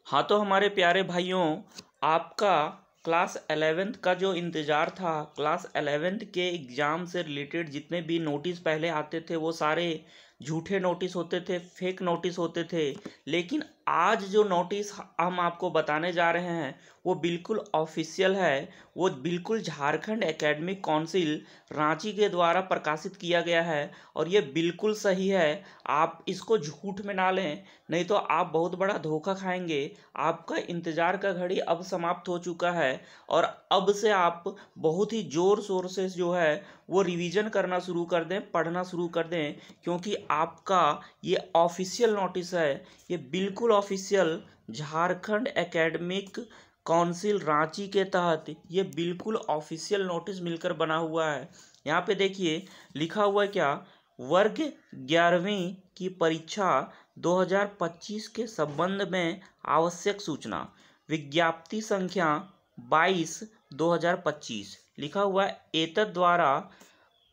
हाँ तो हमारे प्यारे भाइयों, आपका क्लास 11th का जो इंतज़ार था, क्लास 11th के एग्ज़ाम से रिलेटेड जितने भी नोटिस पहले आते थे वो सारे झूठे नोटिस होते थे, फेक नोटिस होते थे। लेकिन आज जो नोटिस हम आपको बताने जा रहे हैं वो बिल्कुल ऑफिशियल है। वो बिल्कुल झारखंड एकेडमिक काउंसिल रांची के द्वारा प्रकाशित किया गया है और ये बिल्कुल सही है। आप इसको झूठ में ना लें, नहीं तो आप बहुत बड़ा धोखा खाएंगे। आपका इंतज़ार का घड़ी अब समाप्त हो चुका है और अब से आप बहुत ही ज़ोर शोर से जो है वो रिवीजन करना शुरू कर दें, पढ़ना शुरू कर दें, क्योंकि आपका ये ऑफिशियल नोटिस है। ये बिल्कुल official Jharkhand academic council Ranchi के तहत ये बिल्कुल ऑफिशियल नोटिस मिलकर बना हुआ है। यहाँ पे देखिए लिखा हुआ है क्या, वर्ग 11वीं की परीक्षा 2025 के संबंध में आवश्यक सूचना, विज्ञप्ति संख्या 22/2025 लिखा हुआ है। एतद द्वारा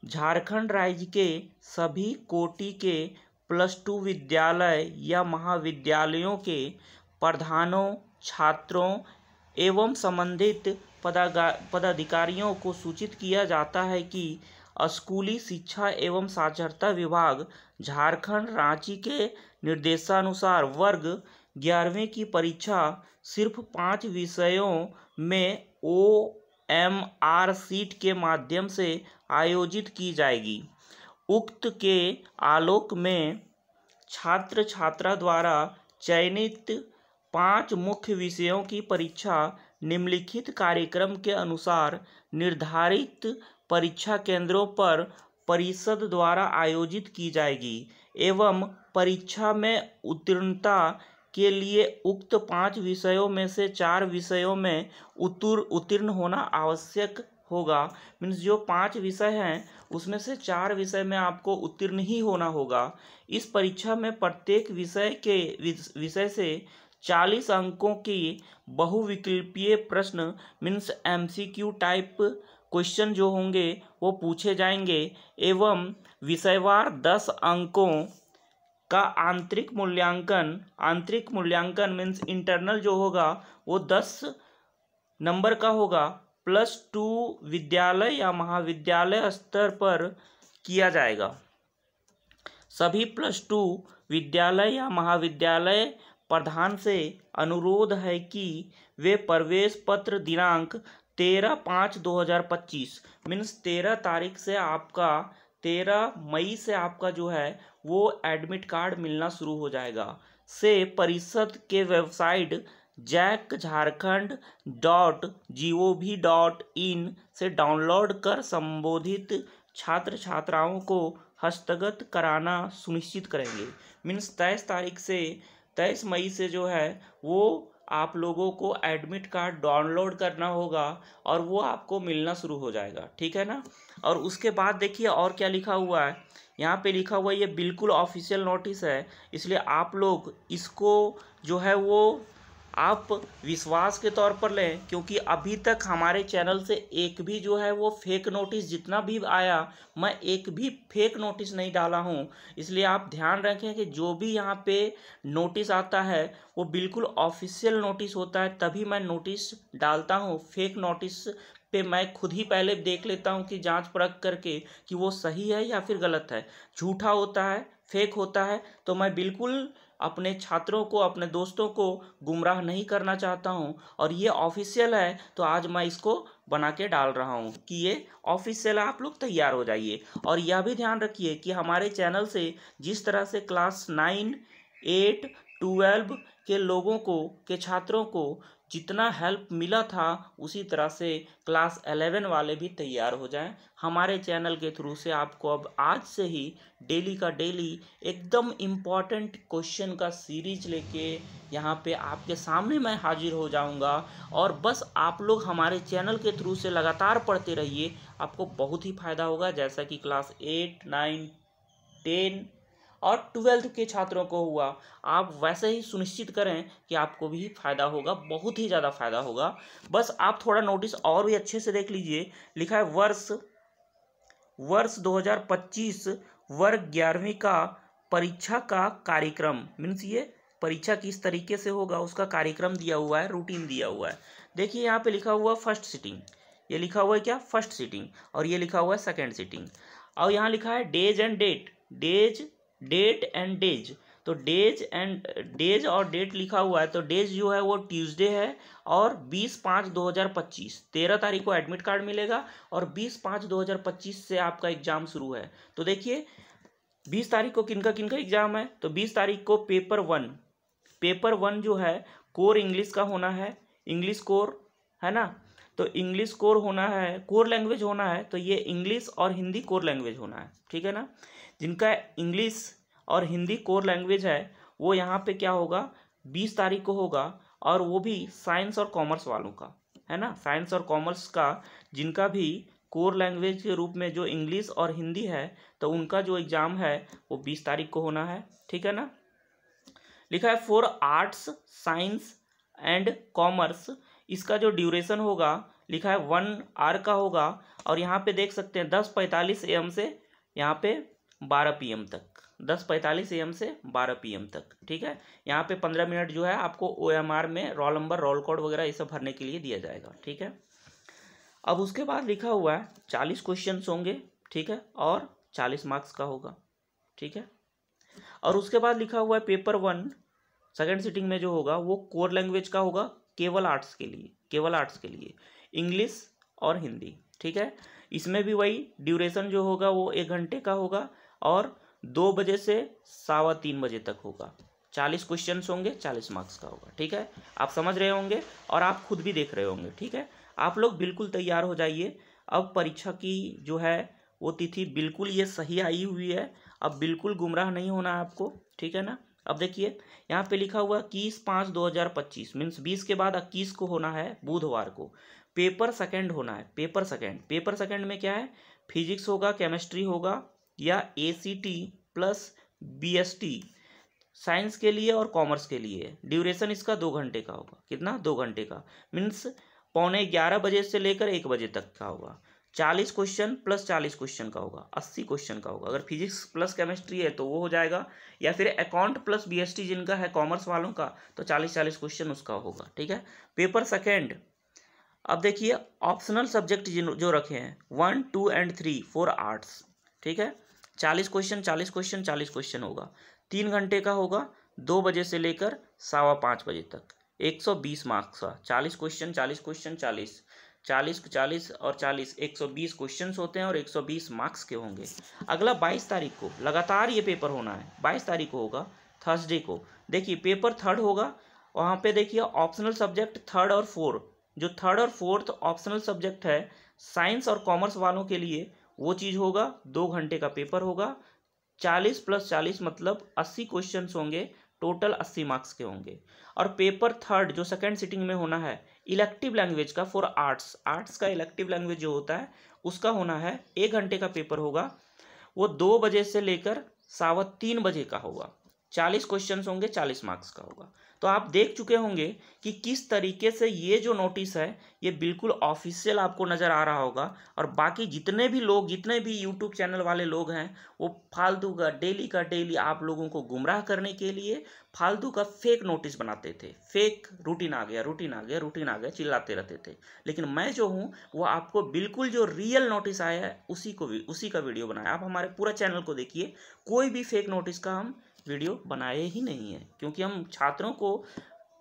झारखंड राज्य के सभी कोटि के +2 विद्यालय या महाविद्यालयों के प्रधानों, छात्रों एवं संबंधित पदाधिकारियों को सूचित किया जाता है कि स्कूली शिक्षा एवं साक्षरता विभाग झारखंड रांची के निर्देशानुसार वर्ग 11वीं की परीक्षा सिर्फ 5 विषयों में OMR सीट के माध्यम से आयोजित की जाएगी। उक्त के आलोक में छात्र छात्रा द्वारा चयनित 5 मुख्य विषयों की परीक्षा निम्नलिखित कार्यक्रम के अनुसार निर्धारित परीक्षा केंद्रों पर परिषद द्वारा आयोजित की जाएगी एवं परीक्षा में उत्तीर्णता के लिए उक्त 5 विषयों में से 4 विषयों में उत्तीर्ण होना आवश्यक होगा। मीन्स जो 5 विषय हैं उसमें से 4 विषय में आपको उत्तीर्ण ही होना होगा। इस परीक्षा में प्रत्येक विषय से 40 अंकों की बहुविकल्पीय प्रश्न मीन्स MCQ टाइप क्वेश्चन जो होंगे वो पूछे जाएंगे एवं विषयवार 10 अंकों का आंतरिक मूल्यांकन मीन्स इंटरनल जो होगा वो 10 नंबर का होगा, +2 विद्यालय या महाविद्यालय स्तर पर किया जाएगा। सभी +2 विद्यालय या महाविद्यालय प्रधान से अनुरोध है कि वे प्रवेश पत्र दिनांक 13/5/2025 मीन्स 13 तारीख से 13 मई से आपका जो है वो एडमिट कार्ड मिलना शुरू हो जाएगा से परिषद के वेबसाइट jackjharkhand.gov.in से डाउनलोड कर संबोधित छात्र छात्राओं को हस्तगत कराना सुनिश्चित करेंगे। मीन्स 23 मई से जो है वो आप लोगों को एडमिट कार्ड डाउनलोड करना होगा और वो आपको मिलना शुरू हो जाएगा, ठीक है ना। और उसके बाद देखिए और क्या लिखा हुआ है, यहाँ पे लिखा हुआ है ये बिल्कुल ऑफिशियल नोटिस है, इसलिए आप लोग इसको जो है वो आप विश्वास के तौर पर लें, क्योंकि अभी तक हमारे चैनल से एक भी जो है वो फेक नोटिस जितना भी आया, मैं एक भी फेक नोटिस नहीं डाला हूँ। इसलिए आप ध्यान रखें कि जो भी यहाँ पे नोटिस आता है वो बिल्कुल ऑफिशियल नोटिस होता है, तभी मैं नोटिस डालता हूँ। फेक नोटिस पे मैं खुद ही पहले देख लेता हूँ कि जांच परख करके कि वो सही है या फिर गलत है। झूठा होता है, फेक होता है, तो मैं बिल्कुल अपने छात्रों को, अपने दोस्तों को गुमराह नहीं करना चाहता हूं। और ये ऑफिशियल है तो आज मैं इसको बना के डाल रहा हूं कि ये ऑफिशियल है, आप लोग तैयार हो जाइए। और यह भी ध्यान रखिए कि हमारे चैनल से जिस तरह से क्लास 9, 8, 12 के लोगों को, के छात्रों को जितना हेल्प मिला था उसी तरह से क्लास 11 वाले भी तैयार हो जाएं। हमारे चैनल के थ्रू से आपको अब आज से ही डेली का डेली एकदम इम्पॉर्टेंट क्वेश्चन का सीरीज लेके यहाँ पे आपके सामने मैं हाजिर हो जाऊँगा। और बस आप लोग हमारे चैनल के थ्रू से लगातार पढ़ते रहिए, आपको बहुत ही फ़ायदा होगा। जैसा कि क्लास 8, 9, 10 और 12 के छात्रों को हुआ, आप वैसे ही सुनिश्चित करें कि आपको भी फ़ायदा होगा, बहुत ही ज़्यादा फ़ायदा होगा। बस आप थोड़ा नोटिस और भी अच्छे से देख लीजिए। लिखा है वर्ष 2025 वर्ग 11वीं का परीक्षा का कार्यक्रम मीन्स ये परीक्षा किस तरीके से होगा उसका कार्यक्रम दिया हुआ है, रूटीन दिया हुआ है। देखिए यहाँ पे लिखा हुआ फर्स्ट सिटिंग, ये लिखा हुआ है क्या, फर्स्ट सिटिंग, और ये लिखा हुआ है सेकेंड सिटिंग। और यहाँ लिखा है days and date, date and days. तो डेज और डेट लिखा हुआ है, तो डेज जो है वो ट्यूसडे है, और 20/5/2025 13 तारीख को एडमिट कार्ड मिलेगा, और 20/5/2025 से आपका एग्जाम शुरू है। तो देखिए 20 तारीख को किनका किनका एग्जाम है, तो 20 तारीख को पेपर वन जो है कोर इंग्लिश का होना है, इंग्लिश कोर है ना। तो इंग्लिश कोर होना है, कोर लैंग्वेज होना है, तो ये इंग्लिश और हिंदी कोर लैंग्वेज होना है, ठीक है ना। जिनका इंग्लिश और हिंदी कोर लैंग्वेज है वो यहाँ पे क्या होगा, 20 तारीख को होगा, और वो भी साइंस और कॉमर्स वालों का है ना, साइंस और कॉमर्स का जिनका भी कोर लैंग्वेज के रूप में जो इंग्लिश और हिंदी है, तो उनका जो एग्ज़ाम है वो 20 तारीख को होना है, ठीक है ना। लिखा है for arts science and commerce, इसका जो ड्यूरेशन होगा लिखा है 1 आवर का होगा, और यहाँ पे देख सकते हैं 10:45 AM से यहाँ पे 12 PM तक, 10:45 AM से 12 PM तक, ठीक है। यहाँ पे 15 मिनट जो है आपको OMR में रोल नंबर, रोल कोड वगैरह ये सब भरने के लिए दिया जाएगा, ठीक है। अब उसके बाद लिखा हुआ है 40 क्वेश्चन होंगे, ठीक है, और 40 मार्क्स का होगा, ठीक है। और उसके बाद लिखा हुआ है पेपर 1 सेकेंड सिटिंग में जो होगा वो कोर लैंग्वेज का होगा, केवल आर्ट्स के लिए इंग्लिश और हिंदी, ठीक है। इसमें भी वही ड्यूरेशन जो होगा वो 1 घंटे का होगा, और 2 बजे से 3:15 बजे तक होगा। 40 क्वेश्चन होंगे, 40 मार्क्स का होगा, ठीक है। आप समझ रहे होंगे और आप खुद भी देख रहे होंगे, ठीक है। आप लोग बिल्कुल तैयार हो जाइए, अब परीक्षा की जो है वो तिथि बिल्कुल ये सही आई हुई है, अब बिल्कुल गुमराह नहीं होना है आपको, ठीक है ना। अब देखिए यहाँ पे लिखा हुआ 21/5/2025 मीन्स 20 के बाद 21 को होना है, बुधवार को। पेपर सेकंड होना है, पेपर सेकंड में क्या है, फिजिक्स होगा, केमिस्ट्री होगा, या ACT प्लस BST साइंस के लिए और कॉमर्स के लिए। ड्यूरेशन इसका 2 घंटे का होगा, कितना, 2 घंटे का, मीन्स 11:15 बजे से लेकर 1 बजे तक का होगा। 40 क्वेश्चन प्लस 40 क्वेश्चन का होगा, 80 क्वेश्चन का होगा। अगर फिजिक्स प्लस केमिस्ट्री है तो वो हो जाएगा, या फिर अकाउंट प्लस BST जिनका है कॉमर्स वालों का, तो 40 क्वेश्चन उसका होगा, ठीक है। पेपर सेकेंड, अब देखिए ऑप्शनल सब्जेक्ट जो रखे हैं 1, 2 एंड 3 फॉर आर्ट्स, ठीक है। 40 क्वेश्चन होगा, 3 घंटे का होगा, 2 बजे से लेकर 5:15 बजे तक, 120 मार्क्स का। 40 क्वेश्चन 40 और 40 120 क्वेश्चंस होते हैं, और 120 मार्क्स के होंगे। अगला 22 तारीख को लगातार ये पेपर होना है, 22 तारीख को होगा, थर्सडे को। देखिए पेपर थर्ड होगा, वहाँ पे देखिए ऑप्शनल सब्जेक्ट थर्ड और फोर्थ, जो थर्ड और फोर्थ ऑप्शनल सब्जेक्ट है साइंस और कॉमर्स वालों के लिए, वो चीज़ होगा, 2 घंटे का पेपर होगा। 40 + 40 मतलब 80 क्वेश्चन होंगे, टोटल 80 मार्क्स के होंगे। और पेपर थर्ड जो सेकेंड सिटिंग में होना है इलेक्टिव लैंग्वेज का फॉर आर्ट्स का इलेक्टिव लैंग्वेज जो होता है उसका होना है, 1 घंटे का पेपर होगा, वो 2 बजे से लेकर 3:15 बजे का होगा। 40 क्वेश्चन होंगे, 40 मार्क्स का होगा। तो आप देख चुके होंगे कि किस तरीके से ये जो नोटिस है ये बिल्कुल ऑफिशियल आपको नज़र आ रहा होगा। और बाकी जितने भी यूट्यूब चैनल वाले लोग हैं वो फालतू का डेली आप लोगों को गुमराह करने के लिए फालतू का फेक नोटिस बनाते थे, फेक रूटीन आ गया चिल्लाते रहते थे। लेकिन मैं जो हूँ वो आपको बिल्कुल जो रियल नोटिस आया है उसी का वीडियो बनाया। आप हमारे पूरा चैनल को देखिए, कोई भी फेक नोटिस का हम वीडियो बनाए ही नहीं है, क्योंकि हम छात्रों को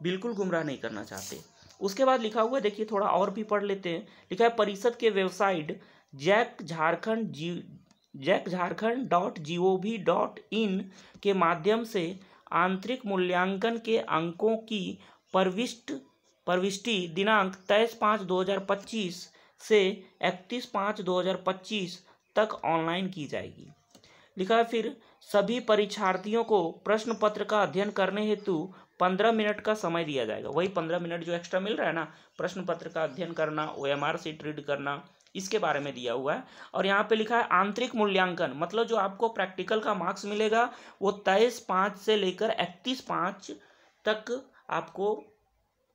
बिल्कुल गुमराह नहीं करना चाहते। उसके बाद लिखा हुआ है, देखिए थोड़ा और भी पढ़ लेते हैं। लिखा है परिषद के वेबसाइट JAC-Jharkhand.gov.in के माध्यम से आंतरिक मूल्यांकन के अंकों की प्रविष्टि दिनांक 23/5/2025 से 31/5/2025 तक ऑनलाइन की जाएगी। लिखा है फिर सभी परीक्षार्थियों को प्रश्न पत्र का अध्ययन करने हेतु 15 मिनट का समय दिया जाएगा। वही 15 मिनट जो एक्स्ट्रा मिल रहा है ना, प्रश्न पत्र का अध्ययन करना, OMR शीट रीड करना, इसके बारे में दिया हुआ है। और यहाँ पे लिखा है आंतरिक मूल्यांकन, मतलब जो आपको प्रैक्टिकल का मार्क्स मिलेगा वो 23/5 से लेकर 31/5 तक आपको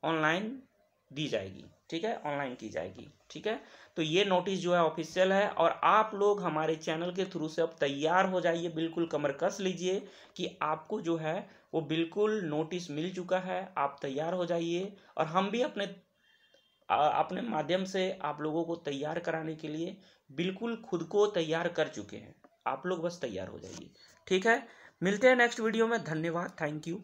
ऑनलाइन दी जाएगी, ठीक है, ऑनलाइन की जाएगी, ठीक है। तो ये नोटिस जो है ऑफिशियल है, और आप लोग हमारे चैनल के थ्रू से अब तैयार हो जाइए, बिल्कुल कमर कस लीजिए कि आपको जो है वो बिल्कुल नोटिस मिल चुका है, आप तैयार हो जाइए। और हम भी अपने माध्यम से आप लोगों को तैयार कराने के लिए बिल्कुल खुद को तैयार कर चुके हैं, आप लोग बस तैयार हो जाइए, ठीक है। मिलते हैं नेक्स्ट वीडियो में, धन्यवाद, थैंक यू।